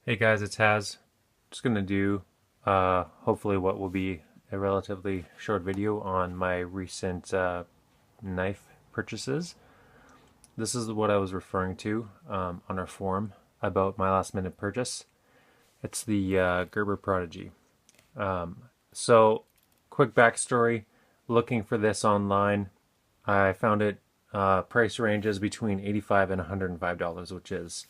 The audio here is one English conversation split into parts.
Hey guys, it's Haz. Just gonna do hopefully what will be a relatively short video on my recent knife purchases. This is what I was referring to on our forum about my last minute purchase. It's the Gerber Prodigy. So, quick backstory: looking for this online, I found it price ranges between $85 and $105, which is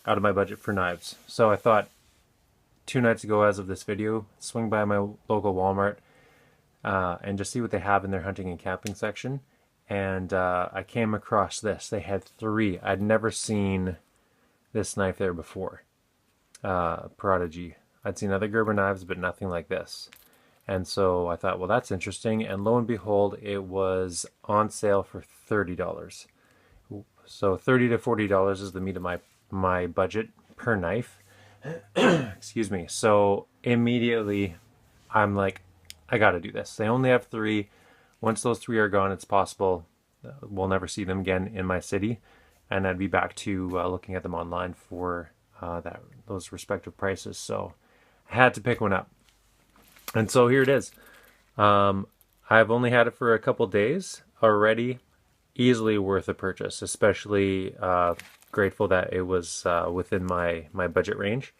out of my budget for knives. So I thought 2 nights ago, as of this video, swing by my local Walmart and just see what they have in their hunting and camping section. And I came across this. They had three. I'd never seen this knife there before. Prodigy. I'd seen other Gerber knives, but nothing like this. And so I thought, well, that's interesting. And lo and behold, it was on sale for $30. So $30 to $40 is the meat of my budget per knife. Excuse me. So immediately I'm like, I got to do this. They only have three. Once those three are gone, it's possible we'll never see them again in my city, and I'd be back to looking at them online for those respective prices. So I had to pick one up, and so here it is. I've only had it for a couple days already. Easily worth a purchase, especially grateful that it was within my budget range.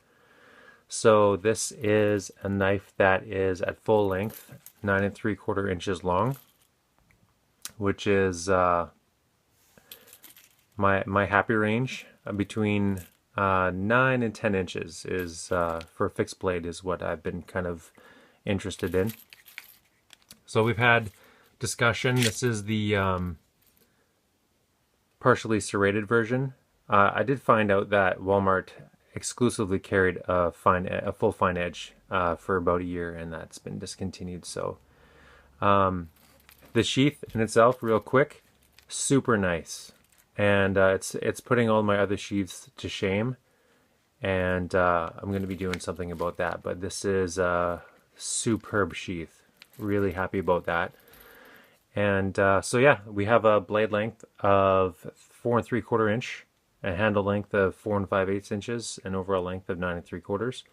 So this is a knife that is at full length, 9 3/4 inches long, which is my happy range. Between 9 and 10 inches is for a fixed blade is what I've been kind of interested in. So we've had discussion. This is the partially serrated version. I did find out that Walmart exclusively carried a full fine edge for about a year, and that's been discontinued. So the sheath in itself, real quick, super nice, and it's putting all my other sheaths to shame, and I'm going to be doing something about that. But this is a superb sheath. Really happy about that. And so yeah, we have a blade length of 4 3/4 inch, a handle length of 4 5/8 inches, an overall length of 9 3/4.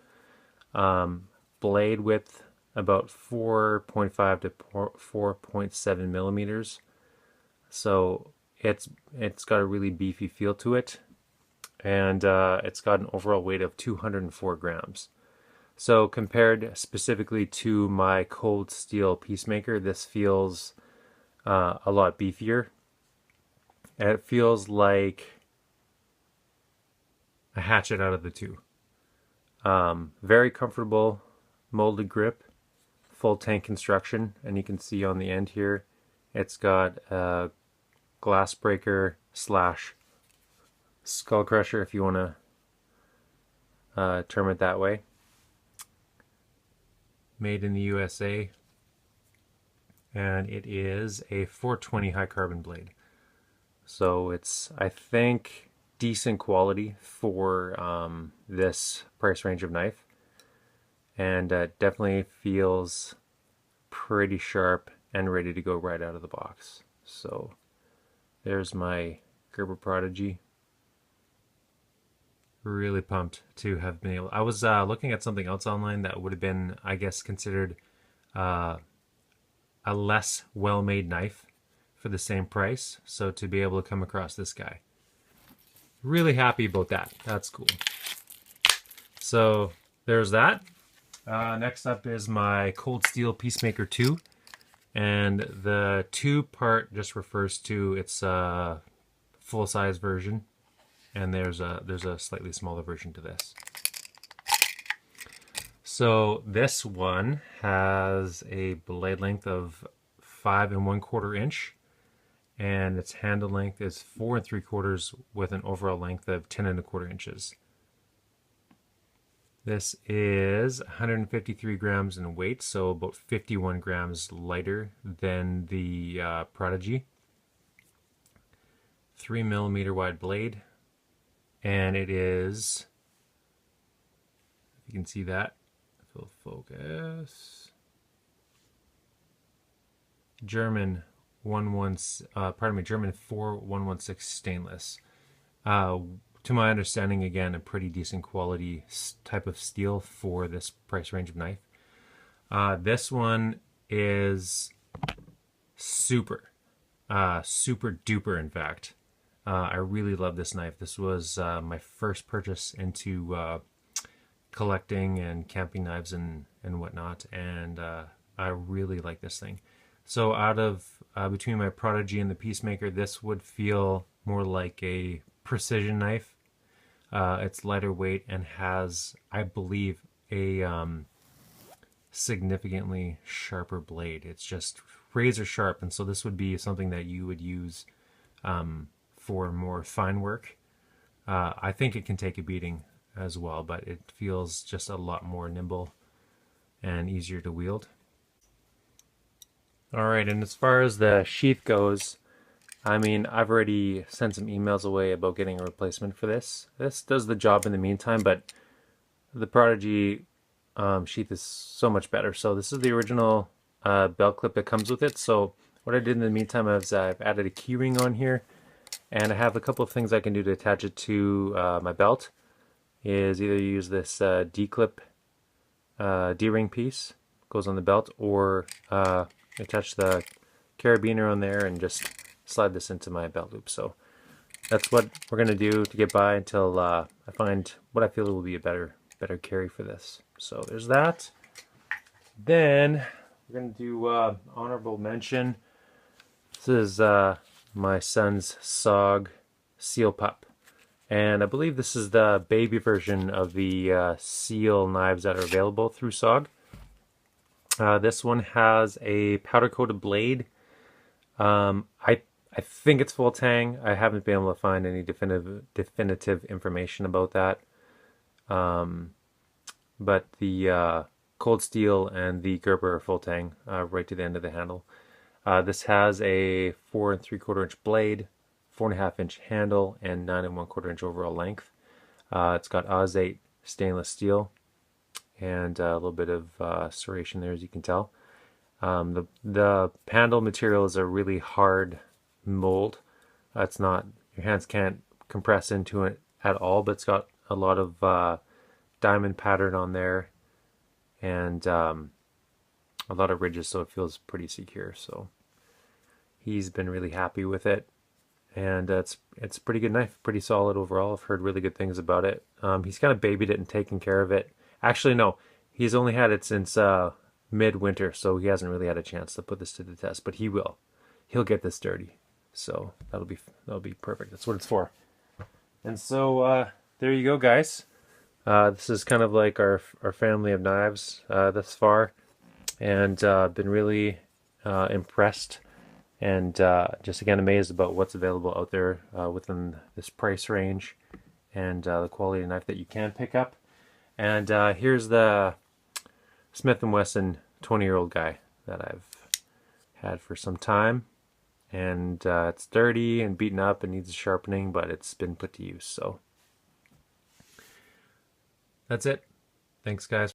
Blade width about 4.5 to 4.7 millimeters. So it's got a really beefy feel to it, and it's got an overall weight of 204 grams. So compared specifically to my Cold Steel Peacemaker, this feels a lot beefier. And it feels like a hatchet out of the two. Very comfortable molded grip, full tank construction, and you can see on the end here, it's got a glass breaker slash skull crusher, if you want to term it that way. Made in the USA, and it is a 420 high carbon blade. So it's, I think, decent quality for this price range of knife, and definitely feels pretty sharp and ready to go right out of the box. So there's my Gerber Prodigy. Really pumped to have been able. I was looking at something else online that would have been, I guess, considered a less well-made knife for the same price. So to be able to come across this guy, really happy about that. That's cool. So there's that. Next up is my Cold Steel Peacemaker 2, and the 2 part just refers to its full-size version, and there's a slightly smaller version to this. So this one has a blade length of 5 1/4 inch, and its handle length is 4 3/4 with an overall length of 10 1/4 inches. This is 153 grams in weight, so about 51 grams lighter than the Prodigy. 3 mm wide blade, and it is, if you can see that, full focus, German German 4116 stainless. to my understanding, again, a pretty decent quality type of steel for this price range of knife. This one is super duper, in fact. I really love this knife. This was my first purchase into collecting and camping knives and whatnot, and I really like this thing. So out of between my Prodigy and the Peacemaker, this would feel more like a precision knife. It's lighter weight and has, I believe, a significantly sharper blade. It's just razor sharp, and so this would be something that you would use for more fine work. I think it can take a beating as well, but it feels just a lot more nimble and easier to wield. Alright, and as far as the sheath goes, I mean, I've already sent some emails away about getting a replacement for this. This does the job in the meantime, but the Prodigy sheath is so much better. So this is the original belt clip that comes with it. So what I did in the meantime is I've added a key ring on here, and I have a couple of things I can do to attach it to my belt. Is either use this D-clip D-ring piece, goes on the belt, or attach the carabiner on there and just slide this into my belt loop. So that's what we're going to do to get by until I find what I feel will be a better carry for this. So there's that. Then we're going to do honorable mention. This is my son's SOG Seal Pup. And I believe this is the baby version of the Seal knives that are available through SOG. This one has a powder-coated blade. I think it's full tang. I haven't been able to find any definitive information about that. But the Cold Steel and the Gerber are full tang right to the end of the handle. This has a 4 3/4 inch blade, 4.5 inch handle, and 9 1/4 inch overall length. It's got Oz-8 stainless steel and a little bit of serration there, as you can tell. The handle material is a really hard mold. It's not, your hands can't compress into it at all, but it's got a lot of diamond pattern on there and a lot of ridges, so it feels pretty secure. So he's been really happy with it, and it's a pretty good knife, pretty solid overall. I've heard really good things about it. He's kind of babied it and taken care of it. Actually, no, he's only had it since midwinter, so he hasn't really had a chance to put this to the test, but he will. He'll get this dirty, so that'll be perfect. That's what it's for. And so there you go, guys. This is kind of like our family of knives thus far, and been really impressed and just again amazed about what's available out there within this price range and the quality of knife that you can pick up. And here's the Smith & Wesson 20-year-old guy that I've had for some time, and it's dirty and beaten up and needs sharpening, but it's been put to use. So that's it. Thanks, guys.